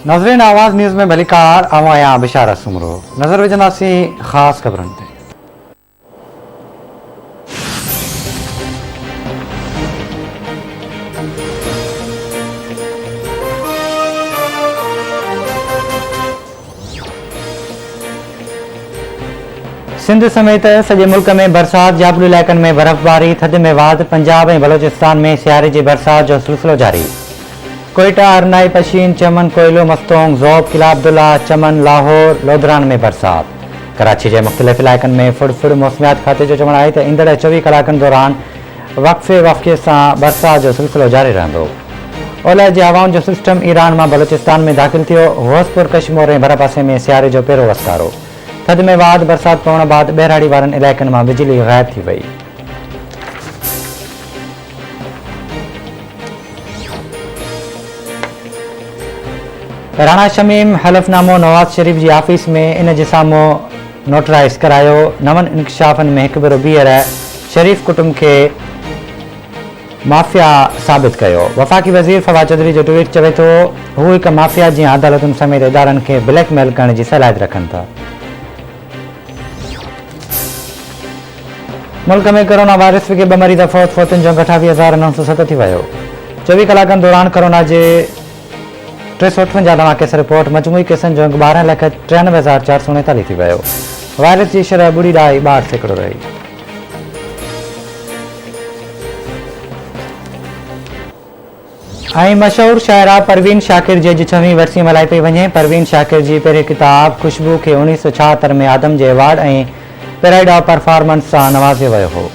नाज़रीन आवाज़ न्यूज़ में भलीकार आवाया बिशारा सुमरो नज़र विझंदासीं ख़ासि ख़बरनि ते। सिंध समेत सॼे मुल्क में बरसात, जाबलू इलाइक़नि में बर्फ़बारी, थधि में वाधि, पंजाब ऐं बलोचिस्तान में सियारे जी बरसात जो सिलसिलो जारी। कोयटा, अरनाई, पशीन, चमन, कोयलो, मस्तोंग, ज़ौब, किला अब्दुल्ला, चमन, लाहौर, लोधरान में बरसात। कराची के मुख़्तलिफ़ इलाइक़नि में फुड़ मौसमियात खाते जो चवणु आहे त ईंदड़ 24 कलाकनि दौरान वक़्फ़े सां बरसात जो सिलसिलो जारी रहंदो। ओलह जे हवाउनि जो सिस्टम ईरान मां बलोचिस्तान में दाख़िल थियो। होसपुर, कश्मीर ऐं भरपासे में सियारे जो पहिरियों वस्तारो। थधि में वाधि, बरसात पवण बाद बहिराड़ी वारनि इलाइक़नि मां बिजली ग़ाइब थी वई। राणा शमीम हलफ़नामो नवाज़ शरीफ़ जी ऑफिस में इन जे साम्हूं नोटराइज़ करायो। नवनि इंकशाफ़नि में हिकु भेरो ॿीहर शरीफ़ कुटुंब खे माफ़िया साबित कयो। वफ़ाक़ी वज़ीर फवाद चौधरी जो ट्वीट चवे थो हू हिकु माफ़िया जी अदालतुनि समेत इदारनि खे ब्लैकमेल करण जी सलाहियत रखनि था। मुल्क में कोरोना वायरस के 2 मरीज़ फौतुनि जो 28,907 थी वियो। 24 कलाकनि दौरान कोरोना जे 358 नवां केस रिपोर्ट। मजमूई केसनि जो 12,93,439 थी वियो। वायरस जी शरह 0.62% रही। ऐं मशहूर शाइरा परवीन शाकिर जी 6वीं वरसी मल्हाई पई वञे। परवीन शाकिर जी पहिरीं किताब खुशबू खे 1976 में आदम जे अवार्ड ऐं पैराइड ऑफ परफॉर्मेंस सां नवाज़ियो वियो हो।